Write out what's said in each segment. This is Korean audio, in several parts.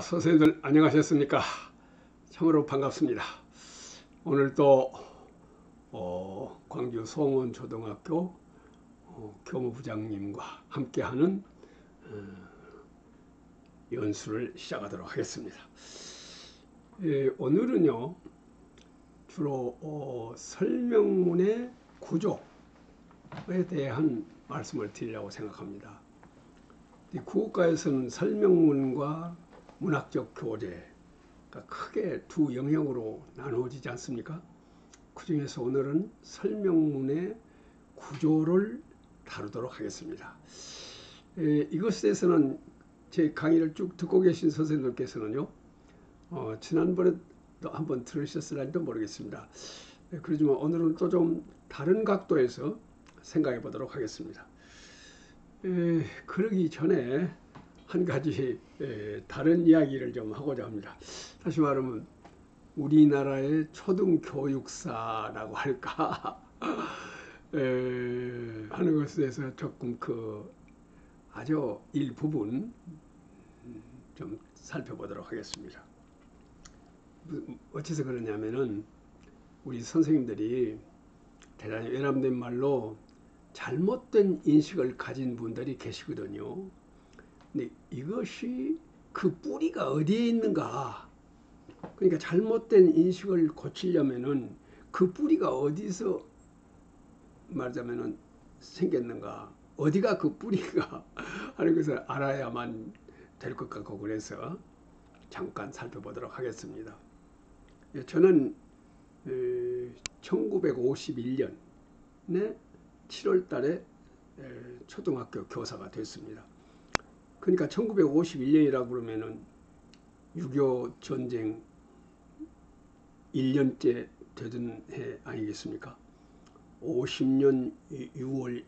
선생님들 안녕하셨습니까? 참으로 반갑습니다. 오늘 또 광주 송원초등학교 교무부장님과 함께하는 연수를 시작하도록 하겠습니다. 오늘은요 주로 설명문의 구조에 대한 말씀을 드리려고 생각합니다. 이 국어과에서는 설명문과 문학적 교재가 크게 두 영역으로 나누어지지 않습니까? 그 중에서 오늘은 설명문의 구조를 다루도록 하겠습니다. 이것에 대해서는 제 강의를 쭉 듣고 계신 선생님들께서는요, 지난번에도 한번 들으셨을지도 모르겠습니다. 그렇지만 오늘은 또 좀 다른 각도에서 생각해 보도록 하겠습니다. 그러기 전에 한 가지 다른 이야기를 좀 하고자 합니다. 다시 말하면 우리나라의 초등교육사라고 할까 하는 것에 대해서 조금 아주 일부분 좀 살펴보도록 하겠습니다. 어째서 그러냐면은 우리 선생님들이 대단히 외람된 말로 잘못된 인식을 가진 분들이 계시거든요. 근데 이것이 그 뿌리가 어디에 있는가? 그러니까 잘못된 인식을 고치려면은 그 뿌리가 어디서 말하자면은 생겼는가? 어디가 그 뿌리가 하는 것을 알아야만 될 것 같고, 그래서 잠깐 살펴보도록 하겠습니다. 저는 1951년에 7월 달에 초등학교 교사가 됐습니다. 그러니까 1951년이라고 그러면은 6.25 전쟁 1년째 되던 해 아니겠습니까? 50년 6월에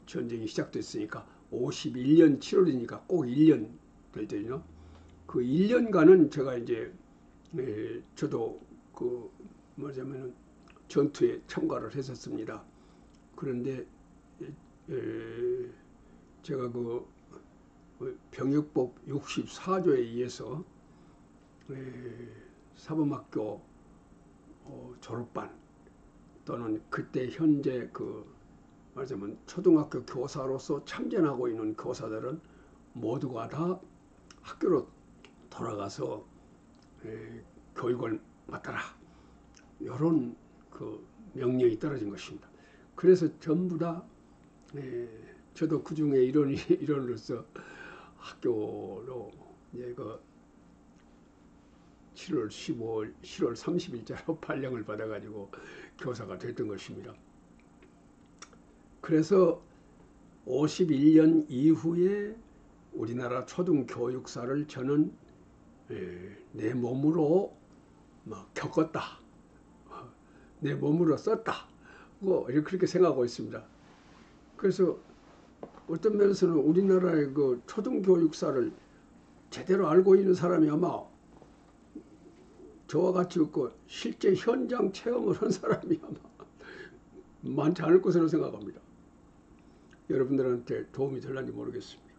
전쟁이 시작됐으니까 51년 7월이니까 꼭 1년 될 때죠. 그 1년간은 제가 이제 저도 뭐냐면은 전투에 참가를 했었습니다. 그런데 제가 병역법 64조에 의해서 사범학교 졸업반 또는 그때 현재 말하자면 초등학교 교사로서 참전하고 있는 교사들은 모두가 다 학교로 돌아가서 교육을 맡아라, 이런 명령이 떨어진 것입니다. 그래서 전부 다 저도 그 중에 일원으로서 학교로 7월 15일, 7월 30일자로 발령을 받아가지고 교사가 됐던 것입니다. 그래서 51년 이후에 우리나라 초등교육사를 저는 내 몸으로 겪었다, 내 몸으로 썼다, 그렇게 생각하고 있습니다. 그래서 어떤 면에서는 우리나라의 초등교육사를 제대로 알고 있는 사람이 아마 저와 같이 실제 현장 체험을 한 사람이 아마 많지 않을 것으로 생각합니다. 여러분들한테 도움이 될는지 모르겠습니다.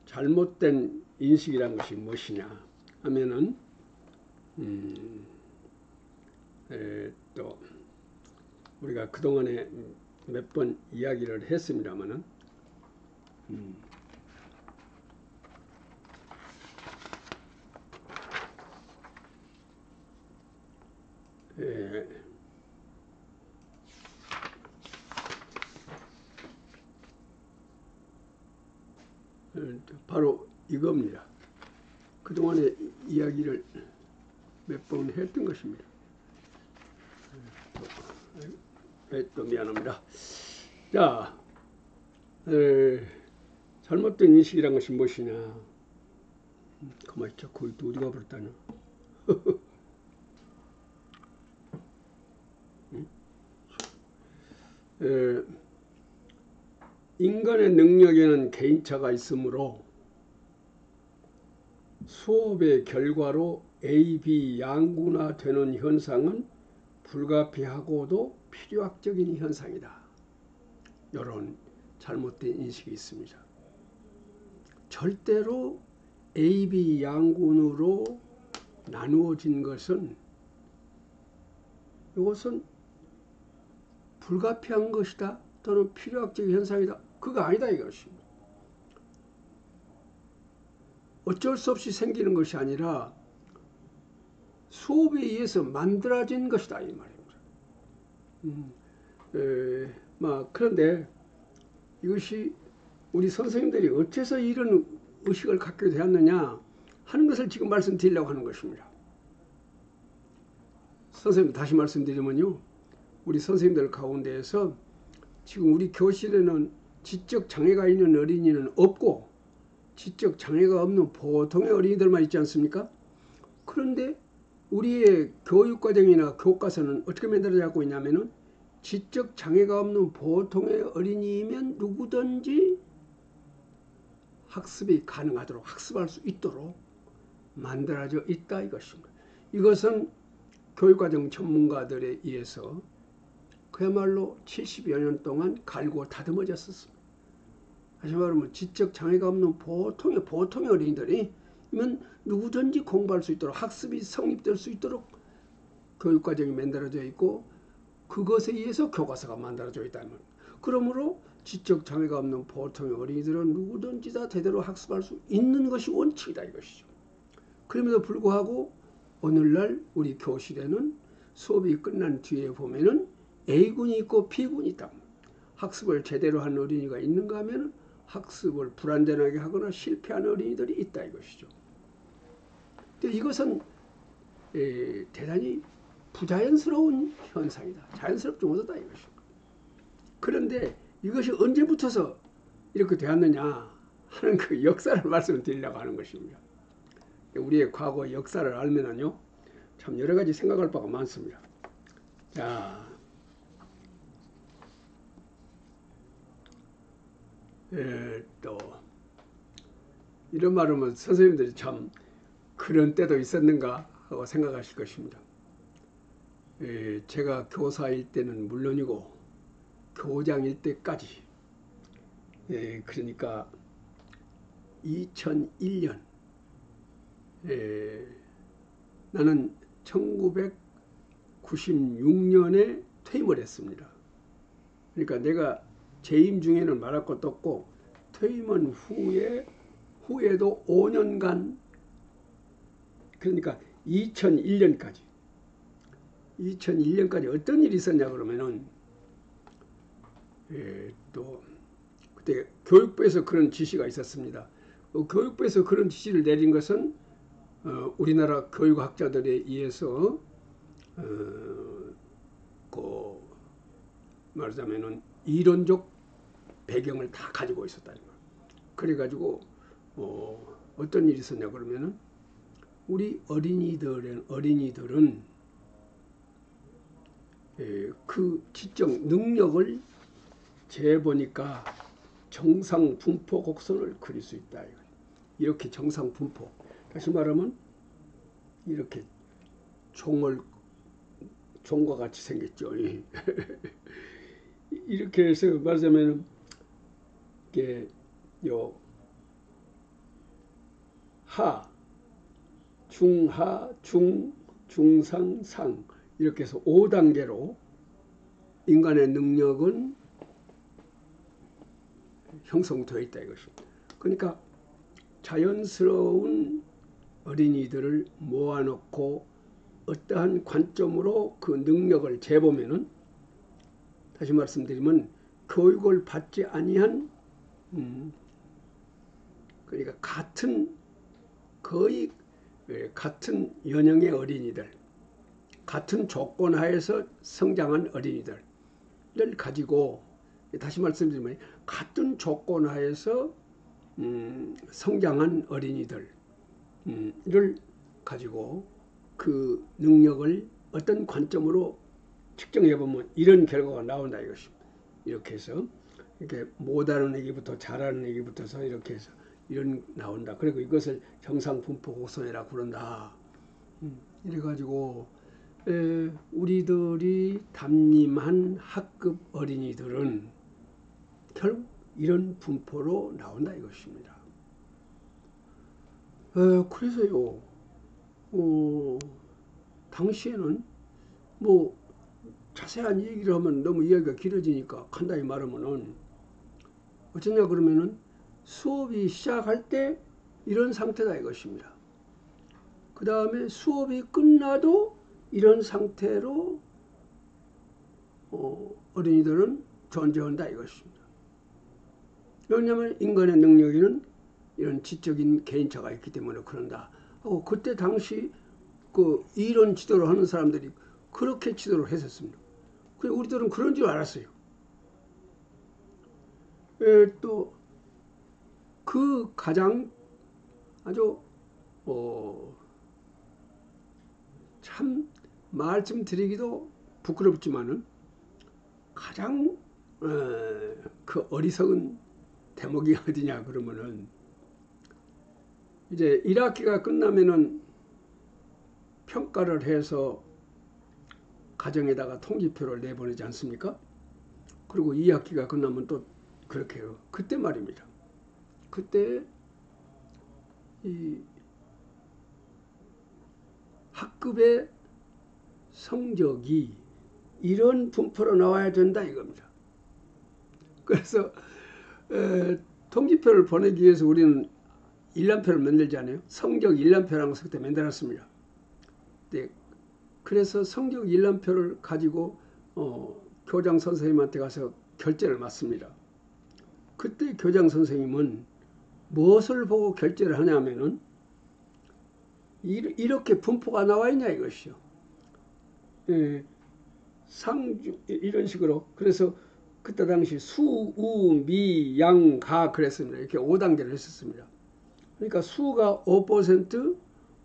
잘못된 인식이란 것이 무엇이냐 하면은 또 우리가 그동안에 몇 번 이야기를 했습니다마는 바로 이겁니다. 그동안에 이야기를 몇 번 했던 것입니다. 또 미안합니다. 자, 잘못된 인식이란 것이 무엇이냐? 가만히 있자. 거기 또 어디가 버렸다냐? 인간의 능력에는 개인차가 있으므로 수업의 결과로 A, B 양분화되는 현상은 불가피하고도 필요학적인 현상이다. 이런 잘못된 인식이 있습니다. 절대로 A, B 양군으로 나누어진 것은 이것은 불가피한 것이다 또는 필요학적 현상이다. 그거 아니다 이것입니다. 어쩔 수 없이 생기는 것이 아니라 수업에 의해서 만들어진 것이다 이 말입니다. 그런데 이것이 우리 선생님들이 어째서 이런 의식을 갖게 되었느냐 하는 것을 지금 말씀드리려고 하는 것입니다. 선생님 다시 말씀드리면요, 우리 선생님들 가운데에서 지금 우리 교실에는 지적 장애가 있는 어린이는 없고 지적 장애가 없는 보통의 어린이들만 있지 않습니까? 그런데 우리의 교육과정이나 교과서는 어떻게 만들어지고 있냐면은 지적 장애가 없는 보통의 어린이면 누구든지 학습이 가능하도록 학습할 수 있도록 만들어져 있다 이것입니다. 이것은 교육과정 전문가들에 의해서 그야말로 70여 년 동안 갈고 다듬어졌었습니다. 다시 말하면 지적 장애가 없는 보통의 어린이들이 누구든지 공부할 수 있도록 학습이 성립될 수 있도록 교육과정이 만들어져 있고 그것에 의해서 교과서가 만들어져 있다는 말. 그러므로 지적 장애가 없는 보통의 어린이들은 누구든지 다 제대로 학습할 수 있는 것이 원칙이다 이것이죠. 그럼에도 불구하고 오늘날 우리 교실에는 수업이 끝난 뒤에 보면은 A군이 있고 B군이 있다. 학습을 제대로 한 어린이가 있는가 하면 학습을 불완전하게 하거나 실패한 어린이들이 있다 이것이죠. 근데 이것은 대단히 부자연스러운 현상이다. 자연스럽지 못하다 이것입니다. 그런데 이것이 언제부터서 이렇게 되었느냐 하는 그 역사를 말씀드리려고 하는 것입니다. 우리의 과거 역사를 알면은요, 참 여러 가지 생각할 바가 많습니다. 자, 또 이런 말하면 선생님들이 참 그런 때도 있었는가 하고 생각하실 것입니다. 제가 교사일 때는 물론이고 교장일 때까지, 그러니까 2001년, 나는 1996년에 퇴임을 했습니다. 그러니까 내가 재임 중에는 말할 것도 없고 퇴임한 후에도 5년간, 그러니까 2001년까지 어떤 일이 있었냐 그러면은 또 그때 교육부에서 그런 지시가 있었습니다. 교육부에서 그런 지시를 내린 것은 우리나라 교육학자들에 의해서 말하자면은 이론적 배경을 다 가지고 있었다. 그래가지고 어떤 일이 있었냐 그러면은 우리 어린이들은 그 지적 능력을 재보니까 정상 분포 곡선을 그릴 수 있다. 이렇게 정상 분포. 다시 말하면 이렇게 종과 같이 생겼죠. 이렇게 해서 말하자면 이게 하, 중하, 중상, 상 이렇게 해서 5단계로 인간의 능력은 형성되어 있다 이것입니다. 그러니까 자연스러운 어린이들을 모아놓고 어떠한 관점으로 그 능력을 재보면은, 다시 말씀드리면 교육을 받지 아니한 그러니까 거의 같은 연령의 어린이들, 같은 조건 하에서 성장한 어린이들을 가지고, 다시 말씀드리면 같은 조건 하에서 성장한 어린이들을 가지고 그 능력을 어떤 관점으로 측정해 보면 이런 결과가 나온다 이것입니다. 이렇게 해서 이렇게 못하는 애기부터 잘하는 애기부터서 이렇게 해서 이런 나온다. 그리고 이것을 정상분포 곡선이라고 그런다. 이래가지고 우리들이 담임한 학급 어린이들은 결국 이런 분포로 나온다 이것입니다. 그래서요, 당시에는 뭐 자세한 얘기를 하면 너무 이야기가 길어지니까 간단히 말하면은 어쩌냐 그러면은 수업이 시작할 때 이런 상태다 이것입니다. 그 다음에 수업이 끝나도 이런 상태로 어린이들은 존재한다 이것입니다. 왜냐하면 인간의 능력에는 이런 지적인 개인차가 있기 때문에 그런다. 그때 당시 그 이론 지도를 하는 사람들이 그렇게 지도를 했었습니다. 그리고 우리들은 그런 줄 알았어요. 또 그 가장 아주 참 말씀드리기도 부끄럽지만은 가장 그 어리석은 대목이 어디냐 그러면은 이제 1학기가 끝나면은 평가를 해서 가정에다가 통지표를 내보내지 않습니까? 그리고 2학기가 끝나면 또 그렇게 해요. 그때 말입니다. 그때 이 학급의 성적이 이런 분포로 나와야 된다 이겁니다. 그래서 통지표를 보내기 위해서 우리는 일람표를 만들잖아요. 성적 일람표라는 것을 그때 만들었습니다. 네. 그래서 성적 일람표를 가지고 교장 선생님한테 가서 결제를 맞습니다. 그때 교장 선생님은 무엇을 보고 결제를 하냐면은 이렇게 분포가 나와 있냐 이것이요. 상주 이런 식으로. 그래서 그때 당시 수, 우, 미, 양, 가 그랬습니다. 이렇게 5단계를 했었습니다. 그러니까 수가 5%,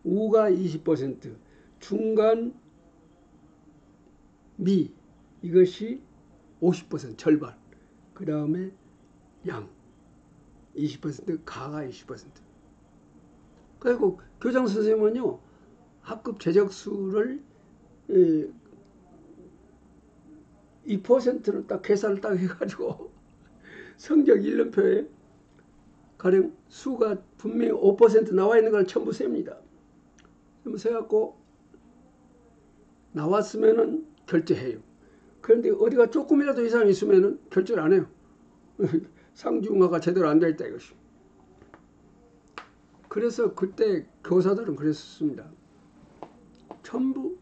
우가 20%, 중간 미 이것이 50% 절반. 그 다음에 양 20%, 가가 20%. 그리고 교장 선생님은요 학급 제적수를 2%를 딱 계산을 딱 해가지고 성적 일름표에 가령 수가 분명히 5% 나와 있는 걸 전부 셉니다. 전부 세갖고 나왔으면은 결제해요. 그런데 어디가 조금이라도 이상 있으면은 결제를 안 해요. 상중하가 제대로 안 돼 있다 이것이. 그래서 그때 교사들은 그랬습니다. 전부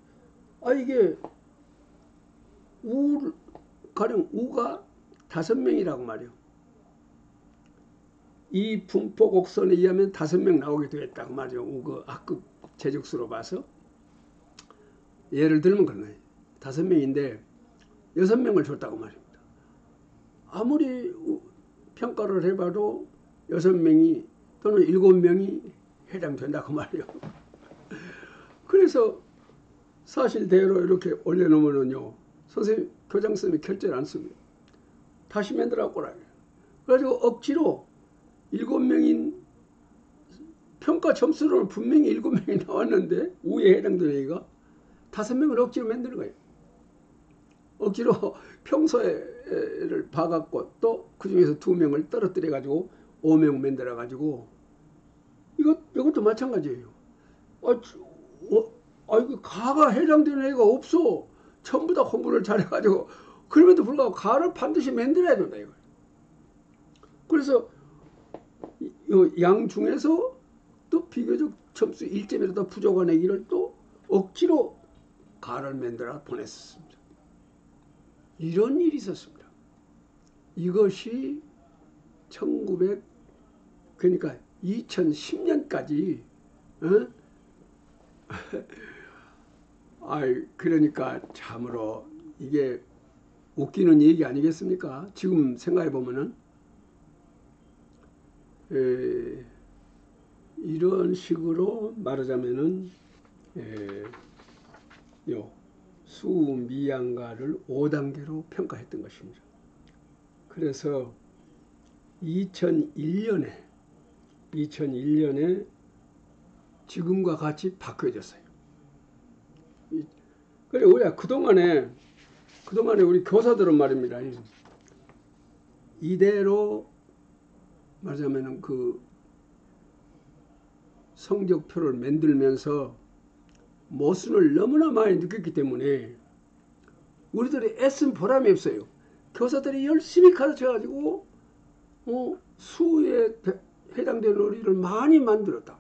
이게 가령 우가 5명이라고 말이요. 이 분포 곡선에 의하면 5명 나오게 되었다고 말이요. 그 학급 제적수로 봐서 예를 들면 그런 거예요. 5명인데 6명을 줬다고 말입니다. 아무리 평가를 해봐도 6명이 또는 7명이 해당된다고 말이요. 그래서 사실대로 이렇게 올려놓으면요. 선생님, 교장 선생님이 결제를 안 씁니다. 다시 만들라고 그래요. 그래가지고 억지로 7명인 평가 점수로는 분명히 7명이 나왔는데 우에 해당되는 애가 5명을 억지로 만드는 거예요. 억지로 평소에를 봐갖고 또 그중에서 2명을 떨어뜨려가지고 5명 만들어가지고 이것도 마찬가지예요. 이거 가가 해당되는 애가 없어. 전부 다 공부를 잘해가지고 그럼에도 불구하고 가를 반드시 만들어야 된다 이거예요. 그래서 양 중에서 또 비교적 점수 1점이라도 부족한 애기를 또 억지로 가를 만들어 보냈습니다. 이런 일이 있었습니다. 이것이 그러니까 2010년까지 그러니까 참으로 이게 웃기는 얘기 아니겠습니까? 지금 생각해 보면은 이런 식으로 말하자면은 수미양가를 5단계로 평가했던 것입니다. 그래서 2001년에 지금과 같이 바뀌어졌어요. 그래 우리가 그동안에 우리 교사들은 말입니다. 이대로 말하자면 그 성적표를 만들면서 모순을 너무나 많이 느꼈기 때문에 우리들이 애쓴 보람이 없어요. 교사들이 열심히 가르쳐가지고 수에 해당되는 어린이를 많이 만들었다.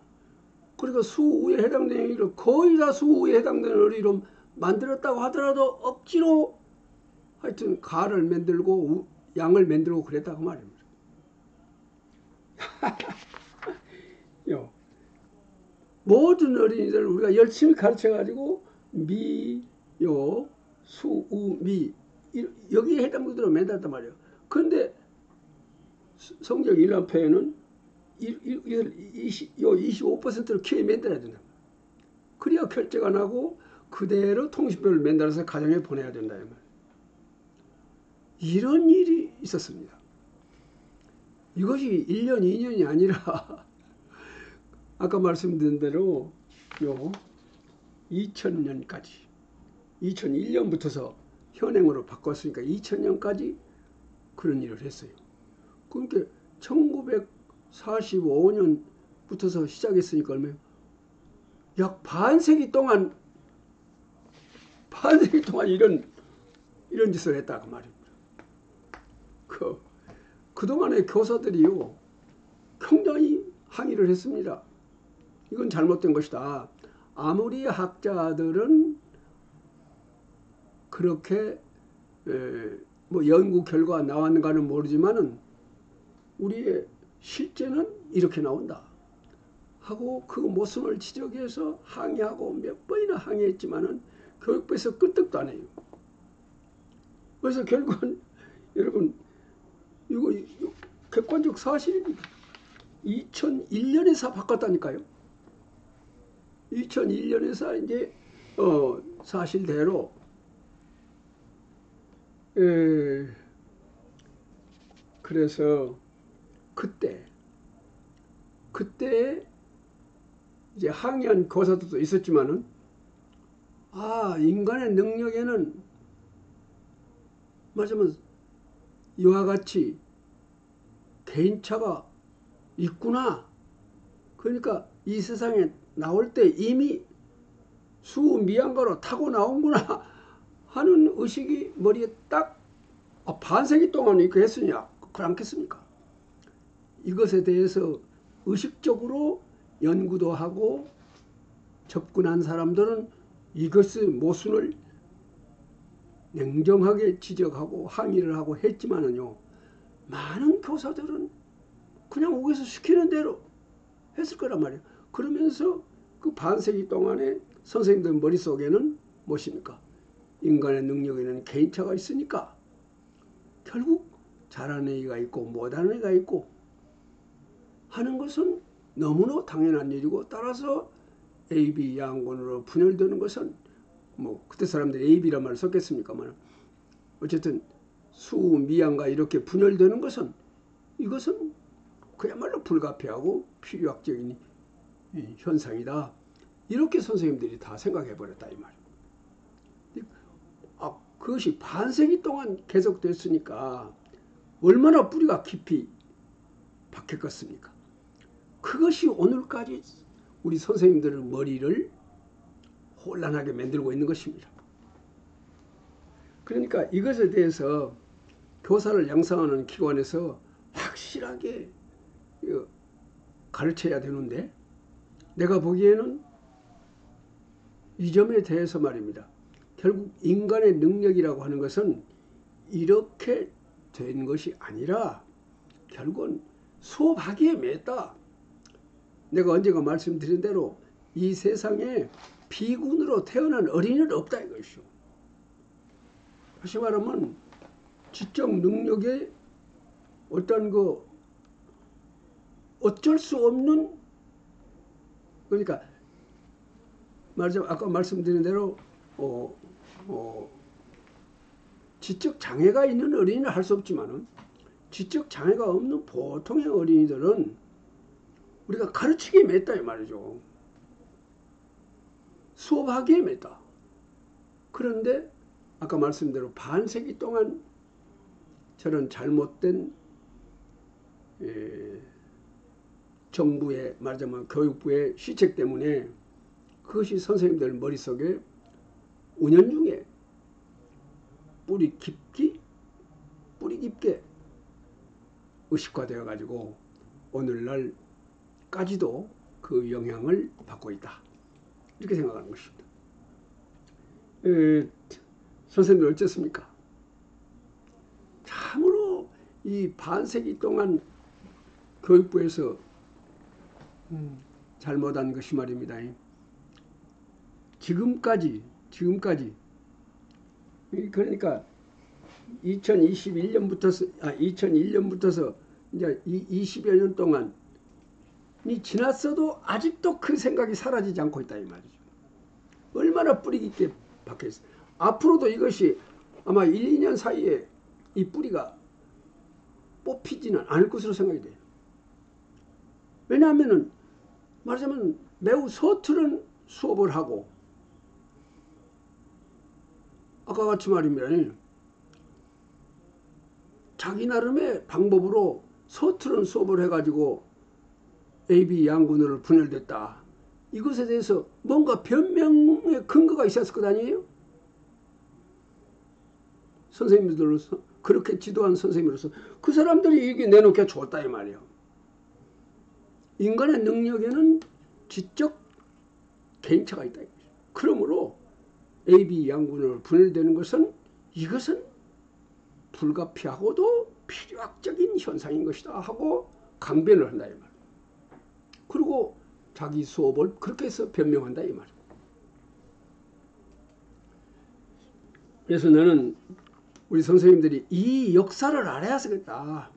그리고 수에 해당되는 어린이를 거의 다 수에 해당되는 어린이로 만들었다고 하더라도 억지로 하여튼 가를 만들고 양을 만들고 그랬다고 말입니다. 모든 어린이들 우리가 열심히 가르쳐가지고 미, 요, 수, 우, 미 여기에 해당되도록 만들었단 말이에요. 그런데 성적 1학년표에는 25%를 키워야 만들어야 된다. 그래야 결제가 나고 그대로 통신표를 만들어서 가정에 보내야 된다. 이런 일이 있었습니다. 이것이 1년, 2년이 아니라 아까 말씀드린 대로 2000년까지 2001년부터서 현행으로 바꿨으니까 2000년까지 그런 일을 했어요. 그러니까 1945년부터서 시작했으니까 얼마예요? 약 반세기 동안 이런 짓을 했다 그 말입니다. 그동안의 교사들이요 굉장히 항의를 했습니다. 이건 잘못된 것이다. 아무리 학자들은 그렇게 뭐 연구 결과가 나왔는가는 모르지만은 우리의 실제는 이렇게 나온다 하고 그 모순을 지적해서 항의하고 몇 번이나 항의했지만은 교육부에서 끄떡도 안 해요. 그래서 결국은 여러분 이거 객관적 사실입니다. 2001년에서 바꿨다니까요. 2001년에서 이제 사실대로 그래서 그때 이제 항의한 교사들도 있었지만은 인간의 능력에는 말하자면 이와 같이 개인차가 있구나. 그러니까 이 세상에 나올 때 이미 수미양가로 타고 나온구나 하는 의식이 머리에 딱 반세기 동안 이렇게 했으냐 그렇겠습니까? 이것에 대해서 의식적으로 연구도 하고 접근한 사람들은 이것의 모순을 냉정하게 지적하고 항의를 하고 했지만은요 많은 교사들은 그냥 옥에서 시키는 대로 했을 거란 말이에요. 그러면서 그 반세기 동안에 선생님들 머릿속에는 무엇입니까? 인간의 능력에는 개인차가 있으니까 결국 잘하는 애가 있고 못하는 애가 있고 하는 것은 너무나 당연한 일이고 따라서 AB 양권으로 분열되는 것은 뭐 그때 사람들이 AB란 말을 썼겠습니까만 어쨌든 수미양과 이렇게 분열되는 것은 이것은 그야말로 불가피하고 필요학적인 현상이다. 이렇게 선생님들이 다 생각해 버렸다 이 말이에요. 그것이 반세기 동안 계속됐으니까 얼마나 뿌리가 깊이 박혔겠습니까? 그것이 오늘까지 우리 선생님들의 머리를 혼란하게 만들고 있는 것입니다. 그러니까 이것에 대해서 교사를 양성하는 기관에서 확실하게 가르쳐야 되는데 내가 보기에는 이 점에 대해서 말입니다. 결국 인간의 능력이라고 하는 것은 이렇게 된 것이 아니라 결국은 수업하기에 맺다. 내가 언젠가 말씀드린 대로 이 세상에 비군으로 태어난 어린이는 없다 이것이죠. 다시 말하면 지적 능력에 어떤 어쩔 수 없는 그러니까 말하자면 아까 말씀드린 대로 지적 장애가 있는 어린이는 할 수 없지만은 지적 장애가 없는 보통의 어린이들은 우리가 가르치기에 맺다 이 말이죠. 수업하기에 맺다. 그런데 아까 말씀대로 반세기 동안 저런 잘못된 정부의 말하자면 교육부의 시책 때문에 그것이 선생님들 머릿속에 은연중에 뿌리 깊게 의식화되어 가지고 오늘날까지도 그 영향을 받고 있다. 이렇게 생각하는 것입니다. 선생님들 어쨌습니까? 참으로 이 반세기 동안 교육부에서 잘못한 것이 말입니다. 지금까지 그러니까 2001년부터서 이제 20여 년 동안이 지났어도 아직도 그 생각이 사라지지 않고 있다 이 말이죠. 얼마나 뿌리 깊게 박혀 있어요. 앞으로도 이것이 아마 1, 2년 사이에 이 뿌리가 뽑히지는 않을 것으로 생각이 돼요. 왜냐하면은 말하자면 매우 서투른 수업을 하고 아까 같이 말입니다. 자기 나름의 방법으로 서투른 수업을 해가지고 AB 양군으로 분열됐다. 이것에 대해서 뭔가 변명의 근거가 있었을 것 아니에요? 선생님들로서 그렇게 지도한 선생님으로서 그 사람들이 이게 내놓기가 좋았다 이 말이에요. 인간의 능력에는 지적 개인차가 있다. 그러므로 AB 양군으로 분열되는 것은 이것은 불가피하고도 필요학적인 현상인 것이다 하고 강변을 한다 이 말. 그리고 자기 수업을 그렇게 해서 변명한다 이 말. 그래서 나는 우리 선생님들이 이 역사를 알아야 되겠다.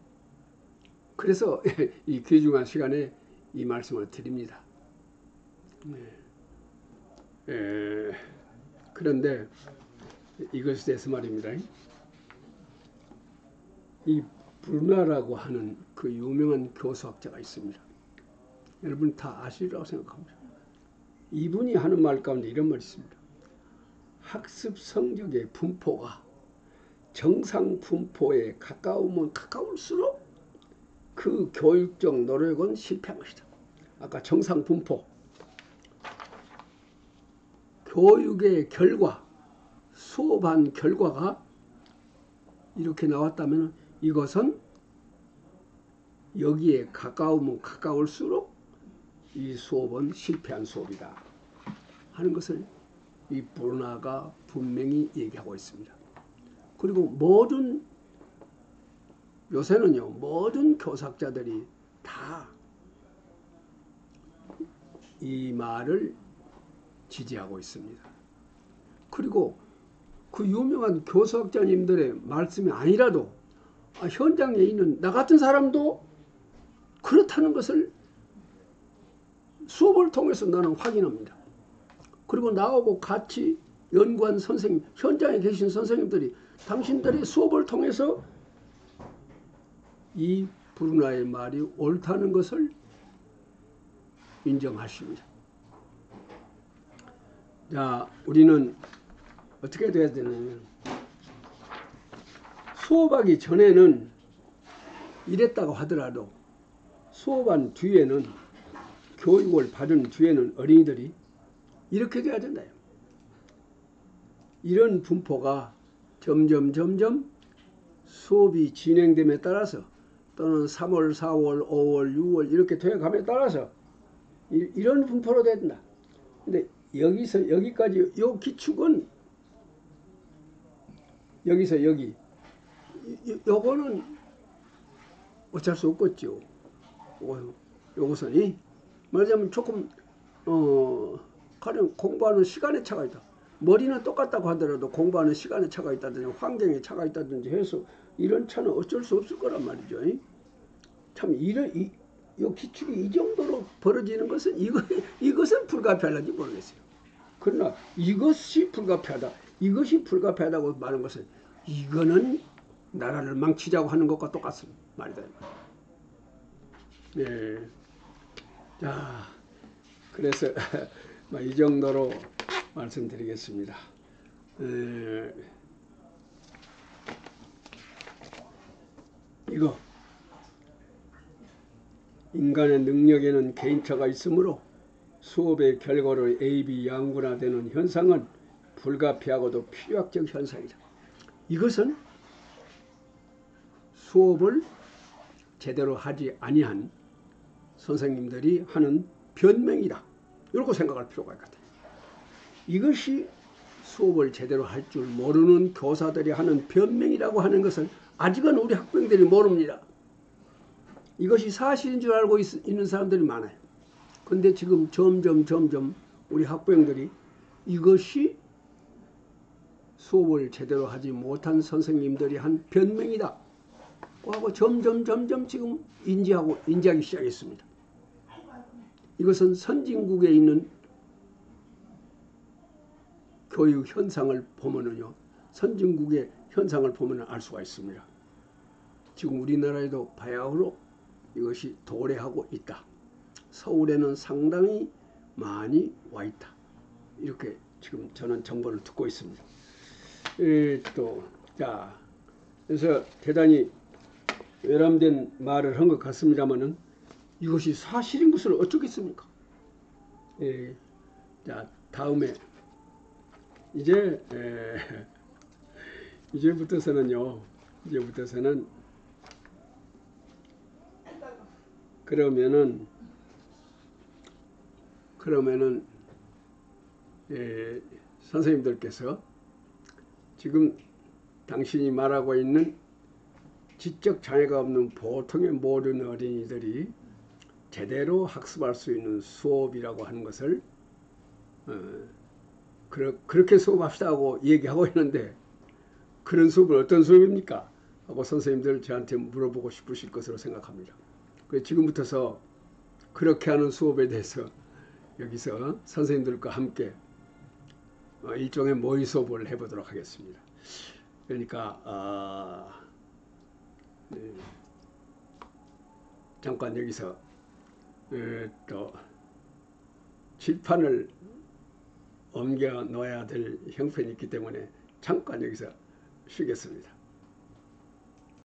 그래서 이 귀중한 시간에 이 말씀을 드립니다. 그런데 이것에 대해서 말입니다. 이 브루나라고 하는 그 유명한 교수학자가 있습니다. 여러분 다 아시리라고 생각합니다. 이분이 하는 말 가운데 이런 말이 있습니다. 학습 성적의 분포가 정상 분포에 가까우면 가까울수록 그 교육적 노력은 실패한 것이다. 아까 정상 분포, 교육의 결과, 수업한 결과가 이렇게 나왔다면 이것은 여기에 가까우면 가까울수록 이 수업은 실패한 수업이다 하는 것을 이 브루나가 분명히 얘기하고 있습니다. 그리고 요새는요 모든 교사학자들이 다 이 말을 지지하고 있습니다. 그리고 그 유명한 교수학자님들의 말씀이 아니라도 현장에 있는 나 같은 사람도 그렇다는 것을 수업을 통해서 나는 확인합니다. 그리고 나하고 같이 연구한 선생님, 현장에 계신 선생님들이 당신들의 수업을 통해서 이 브루나의 말이 옳다는 것을 인정하십니다. 자, 우리는 어떻게 돼야 되냐면 수업하기 전에는 이랬다고 하더라도 수업한 뒤에는 교육을 받은 뒤에는 어린이들이 이렇게 돼야 된다. 이런 분포가 점점 수업이 진행됨에 따라서 또는 3월, 4월, 5월, 6월 이렇게 되어감에 따라서 이런 분포로 된다. 근데 여기서 여기까지 요 기축은 여기서 여기 요거는 어쩔 수 없겠죠. 요것은 말하자면 조금 가령 공부하는 시간의 차가 있다. 머리는 똑같다고 하더라도 공부하는 시간의 차가 있다든지 환경의 차가 있다든지 해서 이런 차는 어쩔 수 없을 거란 말이죠. 참 이 기축이 이 정도로 벌어지는 것은 이것은 불가피할지 모르겠어요. 그러나 이것이 불가피하다고 말하는 것은 이거는 나라를 망치자고 하는 것과 똑같은 말이다. 네. 자, 그래서 이 정도로 말씀드리겠습니다. 이거 인간의 능력에는 개인차가 있으므로 수업의 결과로 A, B 양분화되는 현상은 불가피하고도 필요학적 현상이다. 이것은 수업을 제대로 하지 아니한 선생님들이 하는 변명이다. 이렇게 생각할 필요가 있거든. 이것이 수업을 제대로 할 줄 모르는 교사들이 하는 변명이라고 하는 것을 아직은 우리 학생들이 모릅니다. 이것이 사실인 줄 알고 있는 사람들이 많아요. 근데 지금 점점 우리 학부형들이 이것이 수업을 제대로 하지 못한 선생님들이 한 변명이다 하고 점점 지금 인지하기 시작했습니다. 이것은 선진국에 있는 교육 현상을 보면은요, 선진국의 현상을 보면 알 수가 있습니다. 지금 우리나라에도 바야흐로 이것이 도래하고 있다. 서울에는 상당히 많이 와 있다. 이렇게 지금 저는 정보를 듣고 있습니다. 그래서 대단히 외람된 말을 한 것 같습니다만은 이것이 사실인 것을 어쩌겠습니까? 자, 다음에 이제부터서는 그러면은 선생님들께서 지금 당신이 말하고 있는 지적 장애가 없는 보통의 모든 어린이들이 제대로 학습할 수 있는 수업이라고 하는 것을 그렇게 수업합시다 하고 얘기하고 있는데, 그런 수업은 어떤 수업입니까? 하고 선생님들 저한테 물어보고 싶으실 것으로 생각합니다. 그래서 지금부터서 그렇게 하는 수업에 대해서 여기서 선생님들과 함께 일종의 모의 수업을 해보도록 하겠습니다. 그러니까 잠깐 여기서 또 칠판을 옮겨 놓아야 될 형편이 있기 때문에 잠깐 여기서 쉬겠습니다.